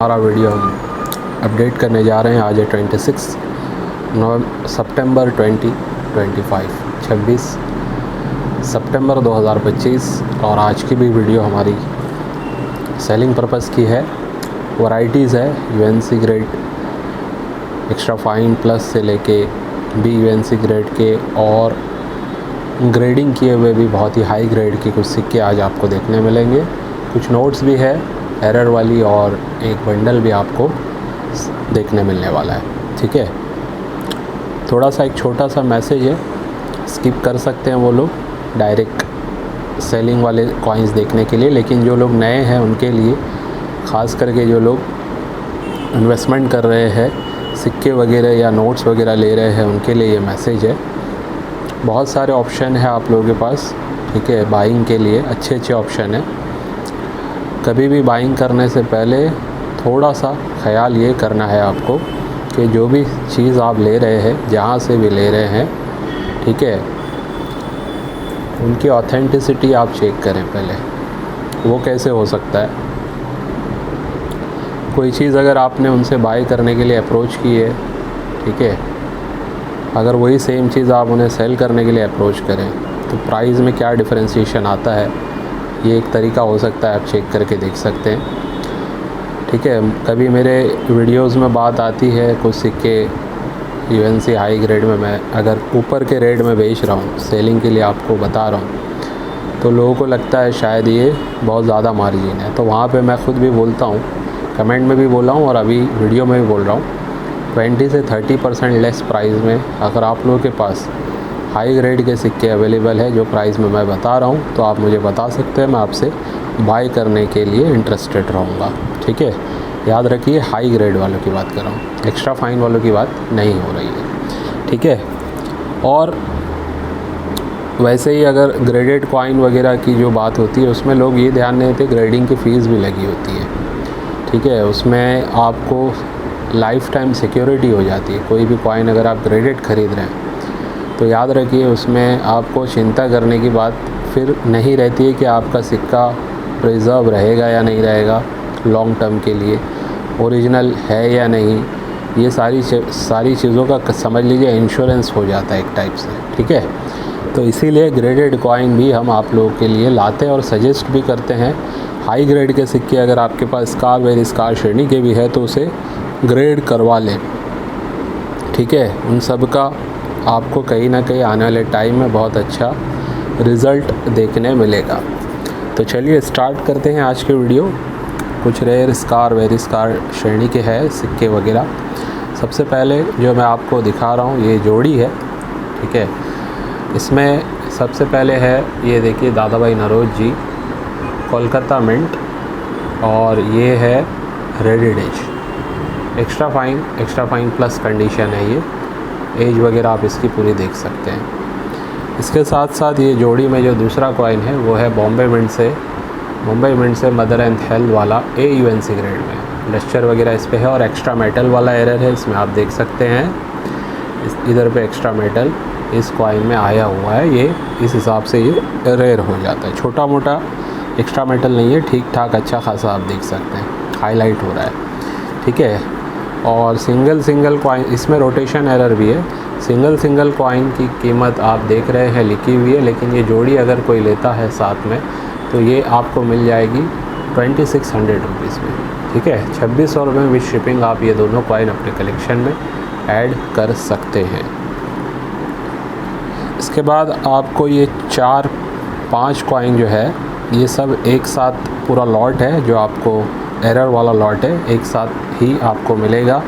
हमारा वीडियो हम अपडेट करने जा रहे हैं। आज है 26 सितंबर 2025 26 सितंबर 2025 और आज की भी वीडियो हमारी सेलिंग पर्पस की है। वैरायटीज़ है UNC grade extra fine plus से लेके बी यूएनसी ग्रेड के और ग्रेडिंग किए हुए भी बहुत ही हाई ग्रेड के कुछ सिक्के आज आपको देखने मिलेंगे। कुछ नोट्स भी है एरर वाली और एक बंडल भी आपको देखने मिलने वाला है। ठीक है, थोड़ा सा एक छोटा सा मैसेज है, स्किप कर सकते हैं वो लोग डायरेक्ट सेलिंग वाले कॉइन्स देखने के लिए, लेकिन जो लोग नए हैं उनके लिए, ख़ास करके जो लोग इन्वेस्टमेंट कर रहे हैं सिक्के वगैरह या नोट्स वगैरह ले रहे हैं उनके लिए ये मैसेज है। बहुत सारे ऑप्शन है आप लोगों के पास, ठीक है, बाइंग के लिए अच्छे ऑप्शन है। कभी भी बाइंग करने से पहले थोड़ा सा ख्याल ये करना है आपको कि जो भी चीज़ आप ले रहे हैं, जहाँ से भी ले रहे हैं, ठीक है, उनकी ऑथेंटिसिटी आप चेक करें पहले। वो कैसे हो सकता है, कोई चीज़ अगर आपने उनसे बाय करने के लिए अप्रोच की है, ठीक है, अगर वही सेम चीज़ आप उन्हें सेल करने के लिए अप्रोच करें तो प्राइस में क्या डिफरेंशिएशन आता है, ये एक तरीका हो सकता है, आप चेक करके देख सकते हैं। ठीक है, कभी मेरे वीडियोस में बात आती है कुछ सिक्के यूएनसी हाई ग्रेड में मैं अगर ऊपर के रेट में बेच रहा हूँ, सेलिंग के लिए आपको बता रहा हूँ, तो लोगों को लगता है शायद ये बहुत ज़्यादा मार्जिन है। तो वहाँ पे मैं ख़ुद भी बोलता हूँ, कमेंट में भी बोला हूँ और अभी वीडियो में भी बोल रहा हूँ, 20 से 30% लेस प्राइस में अगर आप लोगों के पास हाई ग्रेड के सिक्के अवेलेबल है जो प्राइस में मैं बता रहा हूँ, तो आप मुझे बता सकते हैं, मैं आपसे बाय करने के लिए इंटरेस्टेड रहूँगा। ठीक है, याद रखिए हाई ग्रेड वालों की बात कर रहा हूँ, एक्स्ट्रा फाइन वालों की बात नहीं हो रही है। ठीक है, और वैसे ही अगर ग्रेडेड कॉइन वगैरह की जो बात होती है उसमें लोग ये ध्यान नहीं देते, ग्रेडिंग की फ़ीस भी लगी होती है। ठीक है, उसमें आपको लाइफ टाइम सिक्योरिटी हो जाती है। कोई भी कॉइन अगर आप ग्रेडेड ख़रीद रहे हैं तो याद रखिए उसमें आपको चिंता करने की बात फिर नहीं रहती है कि आपका सिक्का प्रिजर्व रहेगा या नहीं रहेगा लॉन्ग टर्म के लिए, ओरिजिनल है या नहीं, ये सारी चीज़ों का समझ लीजिए इंश्योरेंस हो जाता है एक टाइप से। ठीक है, तो इसीलिए ग्रेडेड कॉइन भी हम आप लोगों के लिए लाते हैं और सजेस्ट भी करते हैं। हाई ग्रेड के सिक्के अगर आपके पास स्कार वेरी स्कार श्रेणी के भी है तो उसे ग्रेड करवा लें। ठीक है, उन सब का आपको कहीं ना कहीं आने वाले टाइम में बहुत अच्छा रिज़ल्ट देखने मिलेगा। तो चलिए स्टार्ट करते हैं आज के वीडियो। कुछ रेयर स्कार वेरी स्कार श्रेणी के हैं सिक्के वगैरह। सबसे पहले जो मैं आपको दिखा रहा हूँ ये जोड़ी है। ठीक है, इसमें सबसे पहले है ये देखिए दादा भाई नरोज जी कोलकाता मिंट, और ये है graded as extra fine plus condition है। ये एज वगैरह आप इसकी पूरी देख सकते हैं। इसके साथ साथ ये जोड़ी में जो दूसरा कॉइन है वो है बॉम्बे मिंट से मदर एंड हेल्थ वाला ए यूएनसी ग्रेड में। लस्टर वगैरह इस पे है और एक्स्ट्रा मेटल वाला एरर है इसमें, आप देख सकते हैं इधर पे एक्स्ट्रा मेटल इस कॉइन में आया हुआ है। ये इस हिसाब से ये रेयर हो जाता है, छोटा मोटा एक्स्ट्रा मेटल नहीं है, ठीक ठाक अच्छा खासा आप देख सकते हैं, हाईलाइट हो रहा है। ठीक है, और सिंगल कॉइन इसमें रोटेशन एरर भी है। सिंगल कॉइन की कीमत आप देख रहे हैं लिखी हुई है, लेकिन ये जोड़ी अगर कोई लेता है साथ में तो ये आपको मिल जाएगी 2600 रुपीज़ में। ठीक है, 2600 रुपये में विद शिपिंग आप ये दोनों कॉइन अपने कलेक्शन में ऐड कर सकते हैं। इसके बाद आपको ये 4-5 कॉइन जो है ये सब एक साथ पूरा लॉट है, जो आपको एरर वाला लॉट है, एक साथ ही आपको मिलेगा।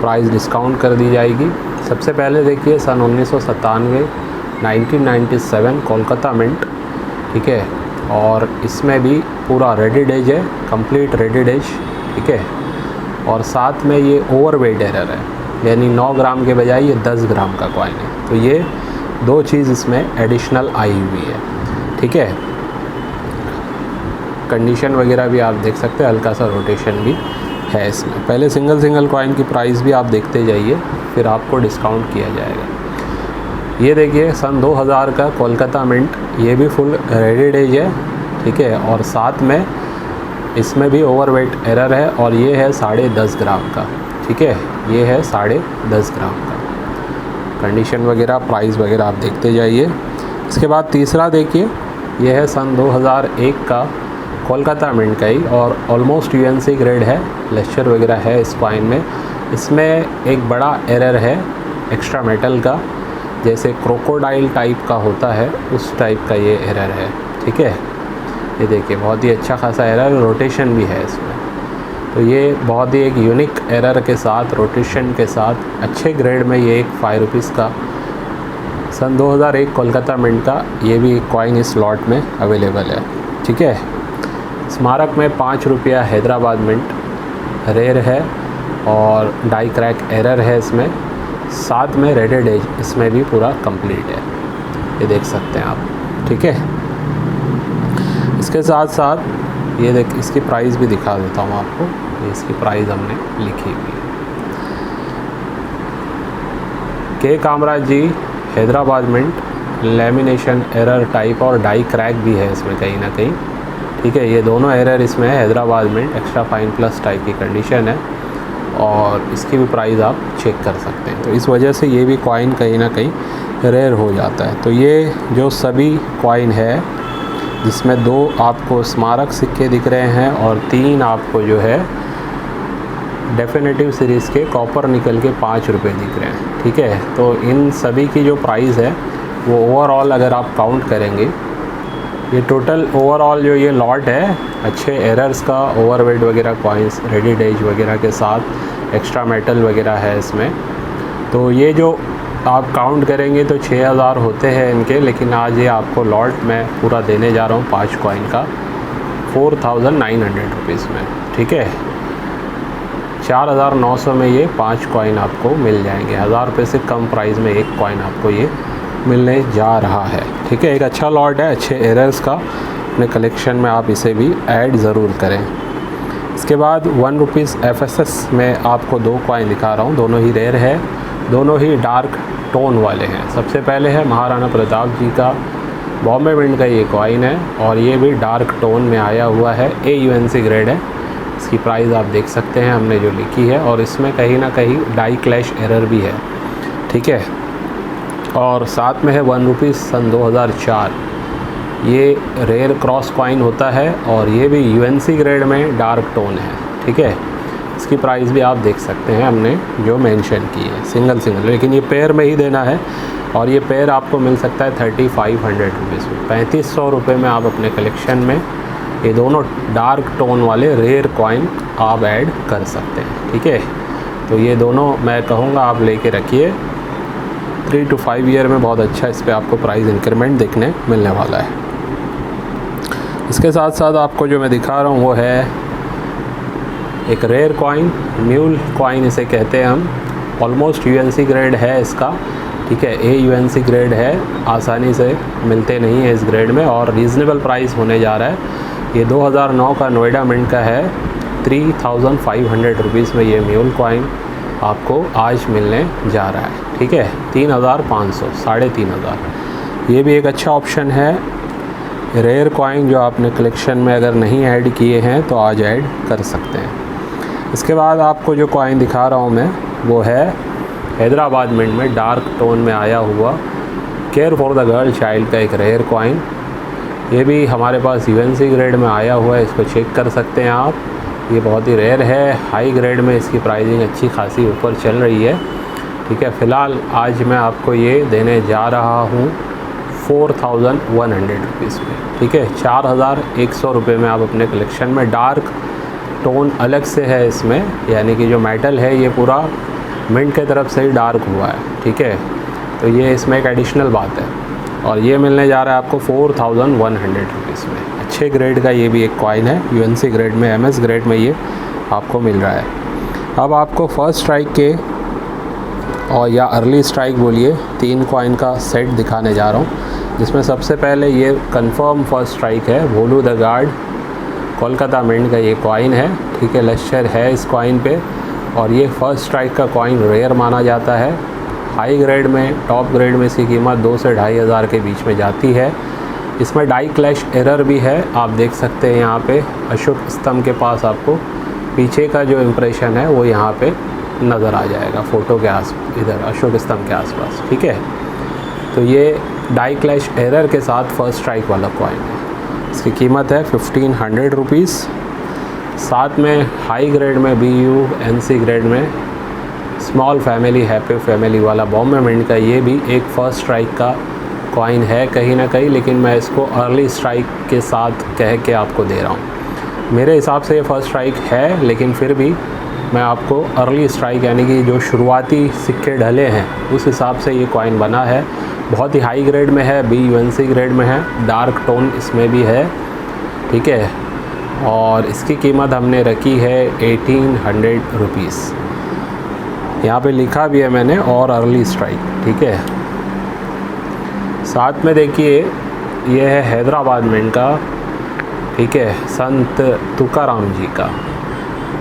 प्राइस डिस्काउंट कर दी जाएगी। सबसे पहले देखिए सन 1997 1997 कोलकाता मिंट। ठीक है, और इसमें भी पूरा रेडेड एज है, कंप्लीट रेडेड एज। ठीक है, और साथ में ये ओवरवेट एरर है, यानी 9 ग्राम के बजाय ये 10 ग्राम का कॉइन है। तो ये दो चीज़ इसमें एडिशनल आई हुई है। ठीक है, कंडीशन वगैरह भी आप देख सकते हैं, हल्का सा रोटेशन भी है इसमें। पहले सिंगल कॉइन की प्राइस भी आप देखते जाइए, फिर आपको डिस्काउंट किया जाएगा। ये देखिए सन 2000 का कोलकाता मिंट, ये भी फुल रेडेड एज है। ठीक है, और साथ में इसमें भी ओवरवेट एरर है और ये है 10.5 ग्राम का, ठीक है, ये है 10.5 ग्राम का। कंडीशन वगैरह प्राइस वगैरह आप देखते जाइए। इसके बाद तीसरा देखिए, ये है सन 2001 का कोलकाता मिंट का ही और ऑलमोस्ट यूएनसी ग्रेड है, लेक्चर वगैरह है इस कॉइन में। इसमें एक बड़ा एरर है एक्स्ट्रा मेटल का, जैसे क्रोकोडाइल टाइप का होता है उस टाइप का ये एरर है, ठीक है। ये देखिए बहुत ही अच्छा खासा एरर, रोटेशन भी है इसमें। तो ये बहुत ही एक यूनिक एरर के साथ, रोटेशन के साथ अच्छे ग्रेड में ये एक 5 रुपीज़ का सन 2001 कोलकाता मिंट का ये भी एक कॉइन इस लॉट में अवेलेबल है, ठीक है। स्मारक में 5 रुपया हैदराबाद मिंट रेयर है और डाई क्रैक एरर है इसमें, साथ में रेडेड एज इसमें भी पूरा कंप्लीट है, ये देख सकते हैं आप, ठीक है। इसके साथ साथ ये देख, इसकी प्राइस भी दिखा देता हूँ आपको, ये इसकी प्राइस हमने लिखी हुई है। K Kamaraj ji Hyderabad mint, lamination error type और डाई क्रैक भी है इसमें कहीं ना कहीं, ठीक है। ये दोनों एरर इसमें है। Hyderabad mint extra fine plus type की कंडीशन है और इसकी भी प्राइस आप चेक कर सकते हैं। तो इस वजह से ये भी कॉइन कहीं ना कहीं रेयर हो जाता है। तो ये जो सभी कॉइन है जिसमें 2 आपको स्मारक सिक्के दिख रहे हैं और 3 आपको जो है डेफिनेटिव सीरीज़ के कॉपर निकल के 5 रुपये दिख रहे हैं, ठीक है। तो इन सभी की जो प्राइस है वो ओवरऑल अगर आप काउंट करेंगे, ये टोटल ओवरऑल जो ये लॉट है अच्छे एरर्स का, ओवरवेट वगैरह कॉइन्स, रेडी एज वगैरह के साथ एक्स्ट्रा मेटल वगैरह है इसमें, तो ये जो आप काउंट करेंगे तो 6000 होते हैं इनके। लेकिन आज ये आपको लॉट में पूरा देने जा रहा हूँ 5 कॉइन का 4900 रुपीज़ में, ठीक है। 4900 में ये 5 कॉइन आपको मिल जाएंगे। 1000 रुपये से कम प्राइस में एक कॉइन आपको ये मिलने जा रहा है, ठीक है। एक अच्छा लॉट है, अच्छे एरर्स का, अपने कलेक्शन में आप इसे भी ऐड ज़रूर करें। इसके बाद 1 रुपीज़ FSS में आपको 2 कॉइन दिखा रहा हूँ, दोनों ही रेयर है, दोनों ही डार्क टोन वाले हैं। सबसे पहले है महाराणा प्रताप जी का बॉम्बे मिंट का ये कॉइन है और ये भी डार्क टोन में आया हुआ है, AUNC ग्रेड है। इसकी प्राइस आप देख सकते हैं हमने जो लिखी है और इसमें कहीं ना कहीं डाई क्लैश एरर भी है, ठीक है। और साथ में है 1 रुपीज़ सन 2004, ये रेयर क्रॉस कॉइन होता है और ये भी UNC ग्रेड में डार्क टोन है, ठीक है। इसकी प्राइस भी आप देख सकते हैं हमने जो मेंशन की है, सिंगल, लेकिन ये पेयर में ही देना है और ये पेयर आपको मिल सकता है 3500 रुपीज़ में। 3500 रुपये में आप अपने कलेक्शन में ये दोनों डार्क टोन वाले रेयर कॉइन आप ऐड कर सकते हैं, ठीक है। तो ये दोनों मैं कहूँगा आप लेके रखिए, 3 to 5 ईयर में बहुत अच्छा इस पर आपको प्राइस इंक्रीमेंट देखने मिलने वाला है। इसके साथ साथ आपको जो मैं दिखा रहा हूँ वो है एक रेयर कॉइन, म्यूल कॉइन इसे कहते हैं हम, ऑलमोस्ट UNC ग्रेड है इसका, ठीक है। AUNC ग्रेड है, आसानी से मिलते नहीं है इस ग्रेड में और रीज़नेबल प्राइस होने जा रहा है। ये 2009 का नोएडा मिंट का है, 3500 रुपीज़ में ये म्यूल कॉइन आपको आज मिलने जा रहा है, ठीक है। 3500, 3500, ये भी एक अच्छा ऑप्शन है। रेयर कॉइन जो आपने कलेक्शन में अगर नहीं ऐड किए हैं तो आज ऐड कर सकते हैं। इसके बाद आपको जो कॉइन दिखा रहा हूँ मैं वो है हैदराबाद मिंट में डार्क टोन में आया हुआ care for the girl child का एक रेयर कॉइन। ये भी हमारे पास UNC ग्रेड में आया हुआ है, इसको चेक कर सकते हैं आप। ये बहुत ही रेयर है, हाई ग्रेड में इसकी प्राइसिंग अच्छी खासी ऊपर चल रही है, ठीक है। फ़िलहाल आज मैं आपको ये देने जा रहा हूँ 4100 रुपीज़ में, ठीक है। 4100 रुपये में आप अपने कलेक्शन में, डार्क टोन अलग से है इसमें, यानी कि जो मेटल है ये पूरा मिंट के तरफ से ही डार्क हुआ है, ठीक है। तो ये इसमें एक एडिशनल बात है और ये मिलने जा रहा है आपको 4100 रुपीज़ में। अच्छे ग्रेड का ये भी एक कॉइन है, UNC ग्रेड में, MS ग्रेड में ये आपको मिल रहा है। अब आपको फर्स्ट स्ट्राइक के और या अर्ली स्ट्राइक बोलिए 3 कॉइन का सेट दिखाने जा रहा हूँ, जिसमें सबसे पहले ये कंफर्म फर्स्ट स्ट्राइक है भोलू द गार्ड कोलकाता मिंट का ये कॉइन है, ठीक है। लेक्चर है इस कॉइन पे और ये फर्स्ट स्ट्राइक का कॉइन रेयर माना जाता है। हाई ग्रेड में, टॉप ग्रेड में इसकी कीमत 2 से 2500 के बीच में जाती है। इसमें डाई क्लैश एरर भी है, आप देख सकते हैं यहाँ पे अशोक स्तंभ के पास आपको पीछे का जो इम्प्रेशन है वो यहाँ पे नज़र आ जाएगा फ़ोटो के इधर अशोक स्तंभ के आसपास, ठीक है। तो ये डाई क्लैश एरर के साथ फर्स्ट स्ट्राइक वाला कॉइन है। इसकी कीमत है 1500 रुपीज़। साथ में हाई ग्रेड में BU NC ग्रेड में स्मॉल फैमिली हैप्पी फैमिली वाला बॉम्बे मिंट का ये भी एक फ़र्स्ट स्ट्राइक का कॉइन है कहीं ना कहीं, लेकिन मैं इसको अर्ली स्ट्राइक के साथ कह के आपको दे रहा हूँ। मेरे हिसाब से ये फर्स्ट स्ट्राइक है, लेकिन फिर भी मैं आपको अर्ली स्ट्राइक यानी कि जो शुरुआती सिक्के ढले हैं उस हिसाब से ये कॉइन बना है। बहुत ही हाई ग्रेड में है, BU NC ग्रेड में है, डार्क टोन इसमें भी है, ठीक है। और इसकी कीमत हमने रखी है 1800 रुपीज़। यहाँ पे लिखा भी है मैंने और अर्ली स्ट्राइक, ठीक है। साथ में देखिए ये है हैदराबाद मिंट का, ठीक है, संत तुकाराम जी का।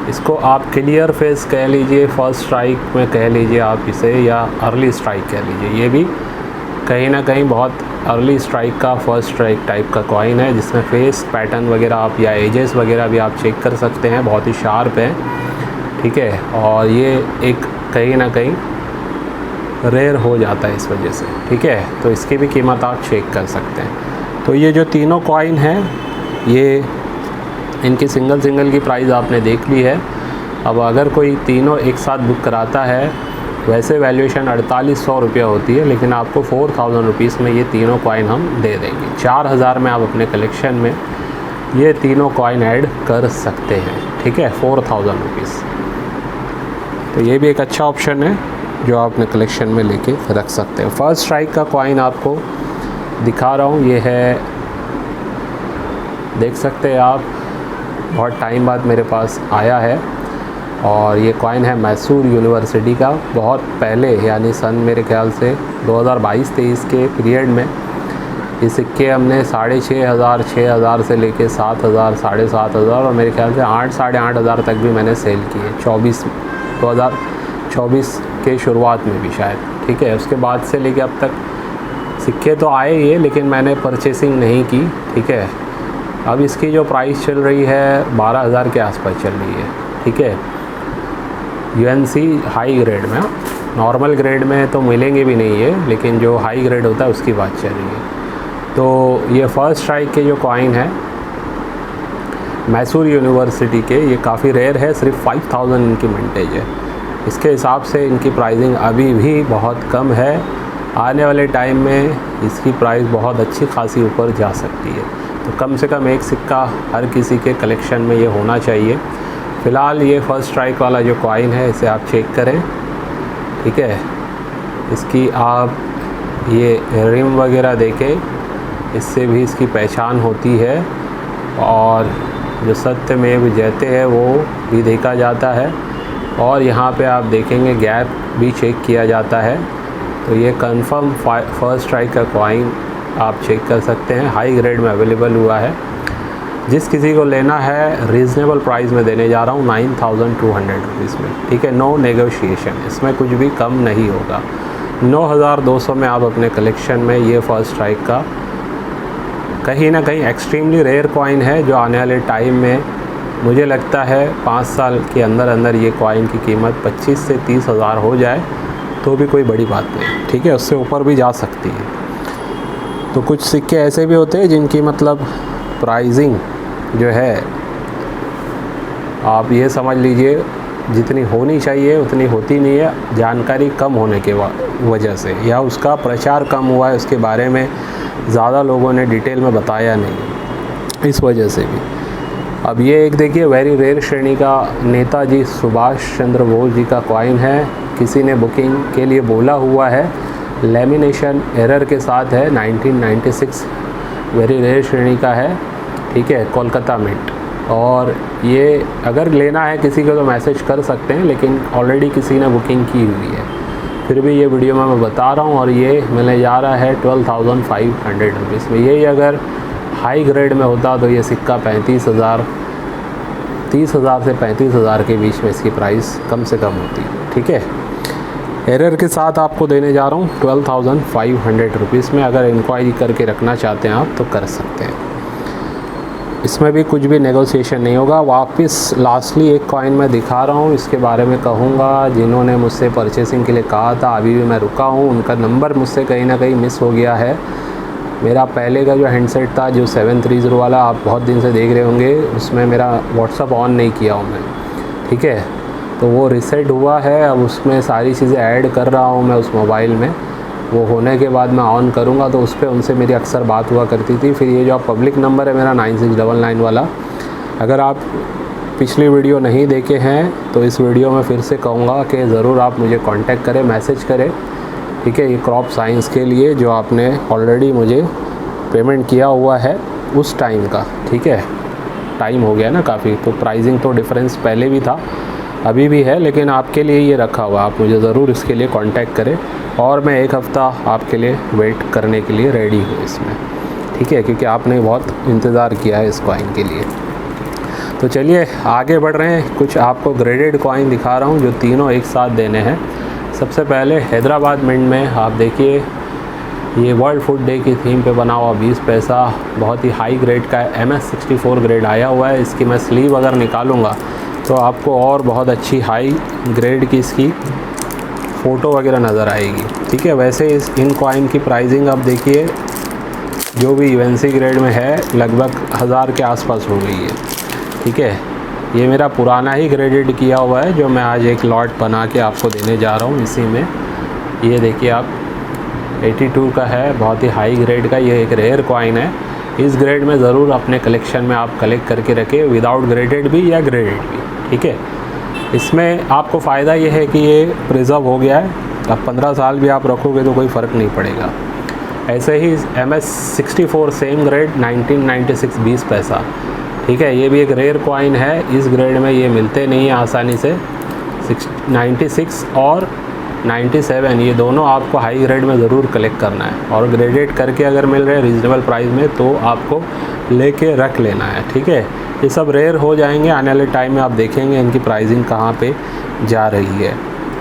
इसको आप क्लियर फेस कह लीजिए, फर्स्ट स्ट्राइक में कह लीजिए आप इसे, या अर्ली स्ट्राइक कह लीजिए। ये भी कहीं ना कहीं बहुत अर्ली स्ट्राइक का फर्स्ट स्ट्राइक टाइप का कॉइन है, जिसमें फेस पैटर्न वगैरह आप या एजेस वगैरह भी आप चेक कर सकते हैं, बहुत ही शार्प है, ठीक है। और ये एक कहीं ना कहीं रेयर हो जाता है इस वजह से, ठीक है। तो इसकी भी कीमत आप चेक कर सकते हैं। तो ये जो तीनों कॉइन हैं ये इनकी सिंगल की प्राइस आपने देख ली है। अब अगर कोई तीनों एक साथ बुक कराता है, वैसे वैल्यूएशन 4800 रुपया होती है, लेकिन आपको 4000 रुपीज़ में ये तीनों कॉइन हम दे देंगे। 4000 में आप अपने कलेक्शन में ये तीनों कॉइन ऐड कर सकते हैं, ठीक है, 4000 रुपीज़। तो ये भी एक अच्छा ऑप्शन है जो आप अपने कलेक्शन में लेके रख सकते हैं। फर्स्ट स्ट्राइक का कॉइन आपको दिखा रहा हूँ, ये है, देख सकते हैं आप, बहुत टाइम बाद मेरे पास आया है। और ये कॉइन है मैसूर यूनिवर्सिटी का। बहुत पहले यानी सन मेरे ख्याल से 2022-23 के पीरियड में ये सिक्के हमने 6500, 6000 से लेके 7000, 7500 और मेरे ख्याल से 8, 8500 तक भी मैंने सेल किए 2024 के शुरुआत में भी शायद, ठीक है। उसके बाद से लेके अब तक सिक्के तो आए ही है, लेकिन मैंने परचेसिंग नहीं की, ठीक है। अब इसकी जो प्राइस चल रही है 12000 के आसपास चल रही है, ठीक है। UNC हाई ग्रेड में, नॉर्मल ग्रेड में तो मिलेंगे भी नहीं है, लेकिन जो हाई ग्रेड होता है उसकी बात चल रही है। तो ये फर्स्ट स्ट्राइक के जो कॉइन है मैसूर यूनिवर्सिटी के, ये काफ़ी रेयर है, सिर्फ 5000 इनकी मिंटेज है। इसके हिसाब से इनकी प्राइसिंग अभी भी बहुत कम है। आने वाले टाइम में इसकी प्राइस बहुत अच्छी खासी ऊपर जा सकती है। तो कम से कम एक सिक्का हर किसी के कलेक्शन में ये होना चाहिए। फ़िलहाल ये फर्स्ट स्ट्राइक वाला जो कॉइन है इसे आप चेक करें, ठीक है। इसकी आप ये रिम वगैरह देखें, इससे भी इसकी पहचान होती है। और जो सत्यमेव जयते हैं वो भी देखा जाता है। और यहाँ पे आप देखेंगे गैप भी चेक किया जाता है। तो ये कंफर्म फर्स्ट स्ट्राइक का कॉइन आप चेक कर सकते हैं, हाई ग्रेड में अवेलेबल हुआ है। जिस किसी को लेना है रीज़नेबल प्राइस में देने जा रहा हूँ 9200 रुपीज़ में, ठीक है। नो नेगोशिएशन, इसमें कुछ भी कम नहीं होगा। 9200 में आप अपने कलेक्शन में ये फर्स्ट स्ट्राइक का कहीं ना कहीं एक्सट्रीमली रेयर कॉइन है, जो आने वाले टाइम में मुझे लगता है 5 साल के अंदर अंदर ये कॉइन की कीमत 25 से 30 हज़ार हो जाए तो भी कोई बड़ी बात नहीं, ठीक है। उससे ऊपर भी जा सकती है। तो कुछ सिक्के ऐसे भी होते हैं जिनकी मतलब प्राइसिंग जो है आप ये समझ लीजिए जितनी होनी चाहिए उतनी होती नहीं है, जानकारी कम होने के वजह से, या उसका प्रचार कम हुआ है, उसके बारे में ज़्यादा लोगों ने डिटेल में बताया नहीं, इस वजह से भी। अब ये एक देखिए वेरी रेयर श्रेणी का नेताजी सुभाष चंद्र बोस जी का कॉइन है। किसी ने बुकिंग के लिए बोला हुआ है, लेमिनेशन एरर के साथ है, 1996 वेरी रेयर श्रेणी का है, ठीक है, कोलकाता मिंट। और ये अगर लेना है किसी को तो मैसेज कर सकते हैं, लेकिन ऑलरेडी किसी ने बुकिंग की हुई है। फिर भी ये वीडियो में मैं बता रहा हूँ। और ये मिलने जा रहा है 12,500 रुपीज़ में। यही अगर हाई ग्रेड में होता तो ये सिक्का 30,000 से 35,000 के बीच में इसकी प्राइस कम से कम होती, ठीक है। एरर के साथ आपको देने जा रहा हूँ 12,500 रुपीज़ में। अगर इंक्वायरी करके रखना चाहते हैं आप तो कर सकते हैं, इसमें भी कुछ भी नेगोशिएशन नहीं होगा। वापस लास्टली एक कॉइन मैं दिखा रहा हूँ, इसके बारे में कहूँगा। जिन्होंने मुझसे परचेसिंग के लिए कहा था, अभी भी मैं रुका हूँ, उनका नंबर मुझसे कहीं ना कहीं मिस हो गया है। मेरा पहले का जो हैंडसेट था, जो 730 वाला, आप बहुत दिन से देख रहे होंगे, उसमें मेरा व्हाट्सअप ऑन नहीं किया हूँ मैं, ठीक है। तो वो रीसेट हुआ है, अब उसमें सारी चीज़ें ऐड कर रहा हूँ मैं उस मोबाइल में। वो होने के बाद मैं ऑन करूँगा तो उस पर उनसे मेरी अक्सर बात हुआ करती थी। फिर ये जो पब्लिक नंबर है मेरा 9699 वाला, अगर आप पिछली वीडियो नहीं देखे हैं तो इस वीडियो में फिर से कहूँगा कि ज़रूर आप मुझे कांटेक्ट करें, मैसेज करें, ठीक है। ये क्रॉप साइंस के लिए जो आपने ऑलरेडी मुझे पेमेंट किया हुआ है उस टाइम का, ठीक है। टाइम हो गया ना काफ़ी, तो प्राइसिंग तो डिफरेंस पहले भी था, अभी भी है, लेकिन आपके लिए ये रखा हुआ। आप मुझे ज़रूर इसके लिए कांटेक्ट करें और मैं एक हफ़्ता आपके लिए वेट करने के लिए रेडी हूँ इसमें, ठीक है, क्योंकि आपने बहुत इंतज़ार किया है इस कॉइन के लिए। तो चलिए आगे बढ़ रहे हैं। कुछ आपको ग्रेडेड कॉइन दिखा रहा हूँ जो तीनों एक साथ देने हैं। सबसे पहले हैदराबाद मिंट में आप देखिए, ये वर्ल्ड फूड डे की थीम पे बना हुआ 20 पैसा, बहुत ही हाई ग्रेड का है, MS64 ग्रेड आया हुआ है। इसकी मैं स्लीव अगर निकालूँगा तो आपको और बहुत अच्छी हाई ग्रेड की इसकी फ़ोटो वगैरह नज़र आएगी, ठीक है। वैसे इन कॉइन की प्राइसिंग आप देखिए, जो भी UNC ग्रेड में है लगभग 1000 के आसपास हो गई है, ठीक है। ये मेरा पुराना ही ग्रेडेड किया हुआ है, जो मैं आज एक लॉट बना के आपको देने जा रहा हूँ इसी में। ये देखिए आप 82 का है, बहुत ही हाई ग्रेड का, ये एक रेयर कॉइन है। इस ग्रेड में ज़रूर अपने कलेक्शन में आप कलेक्ट करके रखें, विदाउट ग्रेडेड भी या ग्रेडेड भी, ठीक है। इसमें आपको फ़ायदा ये है कि ये प्रिजर्व हो गया है, अब 15 साल भी आप रखोगे तो कोई फ़र्क नहीं पड़ेगा। ऐसे ही MS64 सेम ग्रेड 1996 20 पैसा, ठीक है। ये भी एक रेयर कॉइन है, इस ग्रेड में ये मिलते नहीं है आसानी से। 96 और 97 ये दोनों आपको हाई ग्रेड में ज़रूर कलेक्ट करना है, और ग्रेडेड करके अगर मिल रहे हैं रीज़नेबल प्राइस में तो आपको लेके रख लेना है, ठीक है। ये सब रेयर हो जाएंगे, आने वाले टाइम में आप देखेंगे इनकी प्राइसिंग कहाँ पे जा रही है।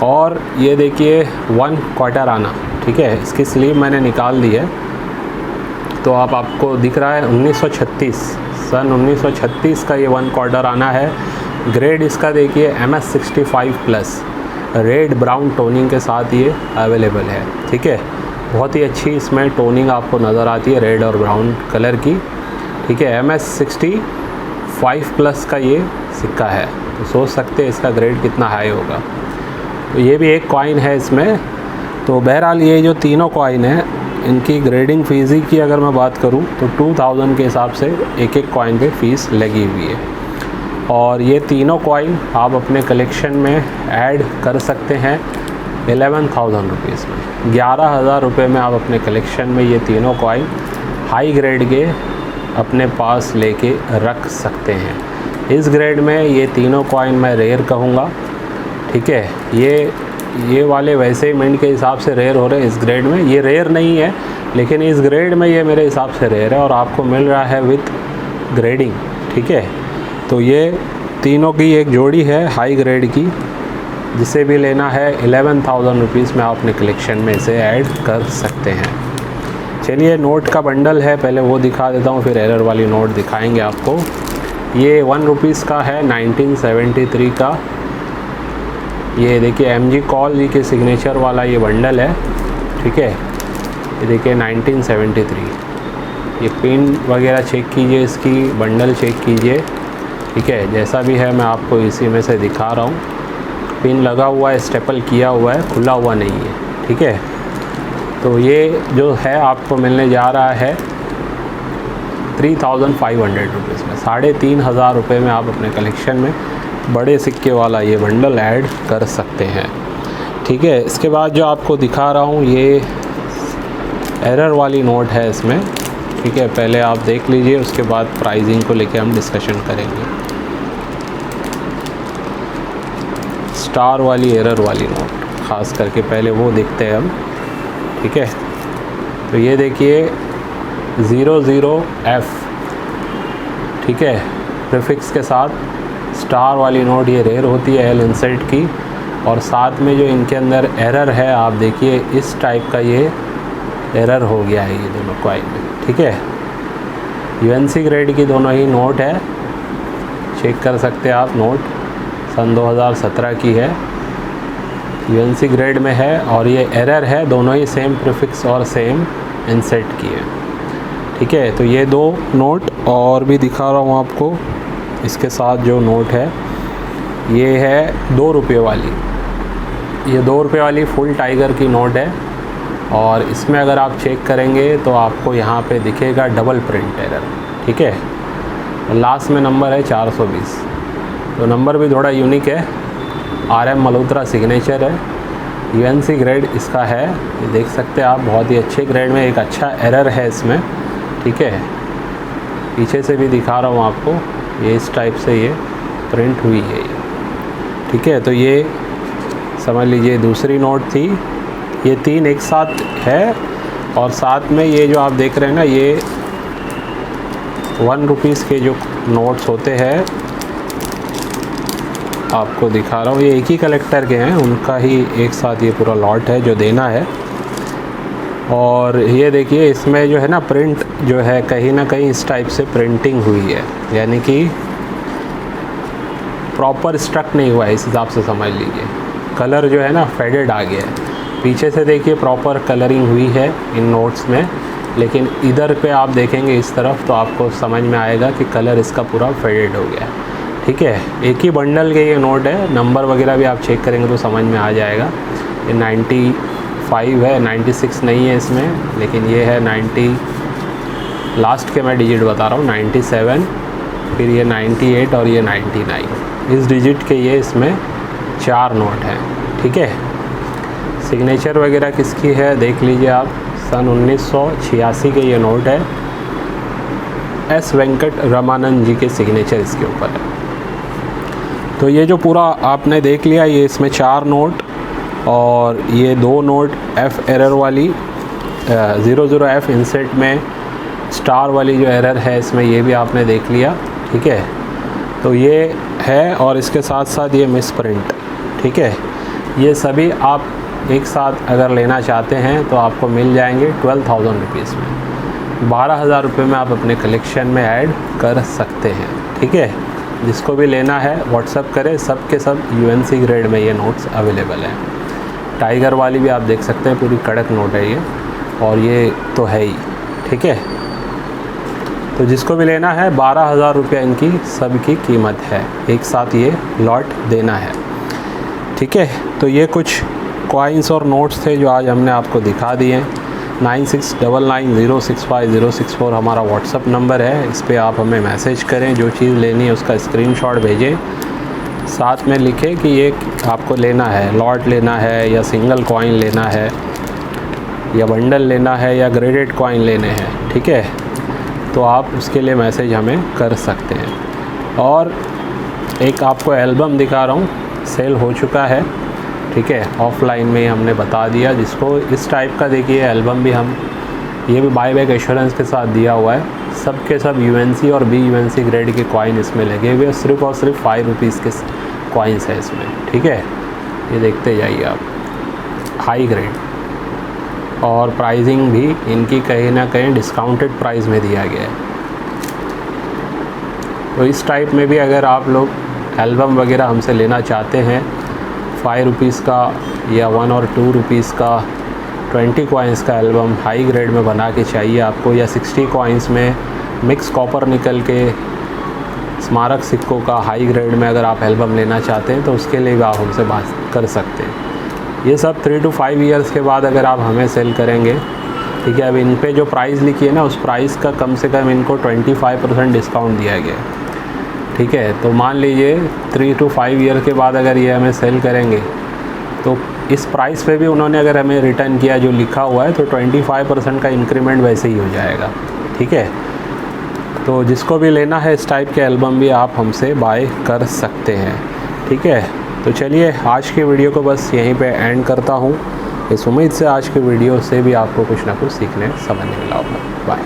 और ये देखिए 1 क्वार्टर आना, ठीक है, इसकी स्लीव मैंने निकाल दी है, तो आपको दिख रहा है 1936, सन 1936 का ये 1 क्वार्टर आना है। ग्रेड इसका देखिए MS65 plus, red brown toning के साथ ये अवेलेबल है, ठीक है। बहुत ही अच्छी इसमें टोनिंग आपको नज़र आती है रेड और ब्राउन कलर की, ठीक है। MS65 प्लस का ये सिक्का है, तो सोच सकते हैं इसका ग्रेड कितना हाई होगा। तो ये भी एक कॉइन है इसमें। तो बहरहाल ये जो तीनों कॉइन है, इनकी ग्रेडिंग फ़ीस की अगर मैं बात करूँ तो 2000 के हिसाब से एक एक कॉइन पे फ़ीस लगी हुई है। और ये तीनों कॉइन आप अपने कलेक्शन में ऐड कर सकते हैं 11,000 रुपीज़ में। 11,000 रुपये में आप अपने कलेक्शन में ये तीनों कॉइन हाई ग्रेड के अपने पास लेके रख सकते हैं। इस ग्रेड में ये तीनों कॉइन मैं रेयर कहूँगा, ठीक है। ये वाले वैसे ही मिंट के हिसाब से रेयर हो रहे हैं, इस ग्रेड में ये रेयर नहीं है, लेकिन इस ग्रेड में ये मेरे हिसाब से रेयर है और आपको मिल रहा है विथ ग्रेडिंग, ठीक है। तो ये तीनों की एक जोड़ी है हाई ग्रेड की, जिसे भी लेना है 11,000 रुपीज़ में आप अपने कलेक्शन में इसे ऐड कर सकते हैं। चलिए नोट का बंडल है, पहले वो दिखा देता हूँ, फिर एरर वाली नोट दिखाएंगे आपको। ये 1 रुपीज़ का है 1973 का। ये देखिए MG कॉल जी के सिग्नेचर वाला ये बंडल है, ठीक है। ये देखिए 1973, ये पिन वगैरह चेक कीजिए, इसकी बंडल चेक कीजिए, ठीक है। जैसा भी है मैं आपको इसी में से दिखा रहा हूँ। पिन लगा हुआ है, स्टेपल किया हुआ है, खुला हुआ नहीं है, ठीक है। तो ये जो है आपको मिलने जा रहा है 3,500 रुपीज़ में, 3,500 रुपये में आप अपने कलेक्शन में बड़े सिक्के वाला ये बंडल ऐड कर सकते हैं, ठीक है। इसके बाद जो आपको दिखा रहा हूँ ये एरर वाली नोट है इसमें, ठीक है। पहले आप देख लीजिए, उसके बाद प्राइसिंग को लेके हम डिस्कशन करेंगे। स्टार वाली एरर वाली नोट ख़ास करके पहले वो देखते हैं हम, ठीक है। तो ये देखिए 00F, ठीक है, प्रीफिक्स के साथ स्टार वाली नोट, ये रेयर होती है L इंसर्ट की, और साथ में जो इनके अंदर एरर है आप देखिए इस टाइप का ये एरर हो गया है ये दोनों कॉइन में, ठीक है। यूएनसी ग्रेड की दोनों ही नोट है, चेक कर सकते हैं आप, नोट सन 2017 की है, यूएनसी ग्रेड में है और ये एरर है, दोनों ही सेम प्रीफिक्स और सेम इंसेट की है, ठीक है। तो ये दो नोट और भी दिखा रहा हूँ आपको, इसके साथ जो नोट है ये है 2 रुपये वाली, ये 2 रुपये वाली फुल टाइगर की नोट है और इसमें अगर आप चेक करेंगे तो आपको यहाँ पे दिखेगा डबल प्रिंट एरर, ठीक है। लास्ट में नंबर है 420, तो नंबर भी थोड़ा यूनिक है, RM मल्होत्रा सिग्नेचर है, यूएनसी ग्रेड इसका है, ये देख सकते हैं आप, बहुत ही अच्छे ग्रेड में, एक अच्छा एरर है इसमें, ठीक है। पीछे से भी दिखा रहा हूँ आपको, ये इस टाइप से ये प्रिंट हुई है ये, ठीक है। तो ये समझ लीजिए दूसरी नोट थी, ये 3 एक साथ है और साथ में ये जो आप देख रहे हैं ना, ये 1 रुपीज़ के जो नोट्स होते हैं आपको दिखा रहा हूँ, ये एक ही कलेक्टर के हैं, उनका ही एक साथ ये पूरा लॉट है जो देना है। और ये देखिए इसमें जो है ना प्रिंट जो है कहीं ना कहीं इस टाइप से प्रिंटिंग हुई है, यानी कि प्रॉपर स्ट्रक नहीं हुआ है, इस हिसाब से समझ लीजिए। कलर जो है ना फेडेड आ गया है, पीछे से देखिए प्रॉपर कलरिंग हुई है इन नोट्स में, लेकिन इधर पे आप देखेंगे इस तरफ तो आपको समझ में आएगा कि कलर इसका पूरा फेडेड हो गया है, ठीक है। एक ही बंडल के ये नोट है, नंबर वगैरह भी आप चेक करेंगे तो समझ में आ जाएगा। ये 95 है, 96 नहीं है इसमें, लेकिन ये है 90, लास्ट के मैं डिजिट बता रहा हूँ, 97, फिर ये 98 और ये 99, इस डिजिट के ये इसमें 4 नोट हैं, ठीक है। सिग्नेचर वगैरह किसकी है देख लीजिए आप, सन 1986 के ये नोट है, S वेंकट रमानंद जी के सिग्नेचर इसके ऊपर है। तो ये जो पूरा आपने देख लिया, ये इसमें 4 नोट और ये 2 नोट F एरर वाली 00F इंसेट में स्टार वाली जो एरर है इसमें, ये भी आपने देख लिया, ठीक है। तो ये है और इसके साथ साथ ये मिस प्रिंट, ठीक है। ये सभी आप एक साथ अगर लेना चाहते हैं तो आपको मिल जाएंगे 12,000 रुपीज़ में, 12,000 रुपये में आप अपने कलेक्शन में ऐड कर सकते हैं, ठीक है। जिसको भी लेना है व्हाट्सअप करें, सब के सब यूएनसी ग्रेड में ये नोट्स अवेलेबल हैं। टाइगर वाली भी आप देख सकते हैं, पूरी कड़क नोट है ये, और ये तो है ही, ठीक है। तो जिसको भी लेना है 12,000 रुपये इनकी सब की कीमत है, एक साथ ये लॉट देना है, ठीक है। तो ये कुछ कॉइन्स और नोट्स थे जो आज हमने आपको दिखा दिए। 9699065064 हमारा व्हाट्सअप नंबर है, इस पर आप हमें मैसेज करें, जो चीज़ लेनी है उसका स्क्रीनशॉट भेजें, साथ में लिखें कि ये आपको लेना है, लॉट लेना है या सिंगल कॉइन लेना है या बंडल लेना है या ग्रेडेड कॉइन लेने हैं, ठीक है। तो आप उसके लिए मैसेज हमें कर सकते हैं। और एक आपको एल्बम दिखा रहा हूँ, सेल हो चुका है, ठीक है, ऑफलाइन में हमने बता दिया। जिसको इस टाइप का देखिए एल्बम भी हम, ये भी बाय बैक एश्योरेंस के साथ दिया हुआ है, सब के सब यूएनसी और BUNC ग्रेड के कॉइन इसमें लगे हुए, सिर्फ और सिर्फ 5 रुपीज़ के कॉइन्स है इसमें, ठीक है। ये देखते जाइए आप, हाई ग्रेड, और प्राइसिंग भी इनकी कहीं ना कहीं डिस्काउंटेड प्राइस में दिया गया है। तो इस टाइप में भी अगर आप लोग एल्बम वगैरह हमसे लेना चाहते हैं, 5 रुपीज़ का या 1 और 2 रुपीज़ का 20 कॉइन्स का एल्बम हाई ग्रेड में बना के चाहिए आपको, या 60 कॉइन्स में मिक्स कॉपर निकल के स्मारक सिक्कों का हाई ग्रेड में अगर आप एल्बम लेना चाहते हैं तो उसके लिए भी आप हमसे बात कर सकते हैं। ये सब 3 to 5 ईयर्स के बाद अगर आप हमें सेल करेंगे, ठीक है। अब इन पे जो प्राइस लिखी है ना, उस प्राइस का कम से कम इनको 25% डिस्काउंट दिया गया है, ठीक है। तो मान लीजिए 3 to 5 ईयर के बाद अगर ये हमें सेल करेंगे तो इस प्राइस पे भी उन्होंने अगर हमें रिटर्न किया जो लिखा हुआ है, तो 25% का इंक्रीमेंट वैसे ही हो जाएगा, ठीक है। तो जिसको भी लेना है इस टाइप के एल्बम भी आप हमसे बाय कर सकते हैं, ठीक है। तो चलिए आज की वीडियो को बस यहीं पे एंड करता हूँ, इस उम्मीद से आज की वीडियो से भी आपको कुछ ना कुछ सीखने समझने मिला होगा। बाय।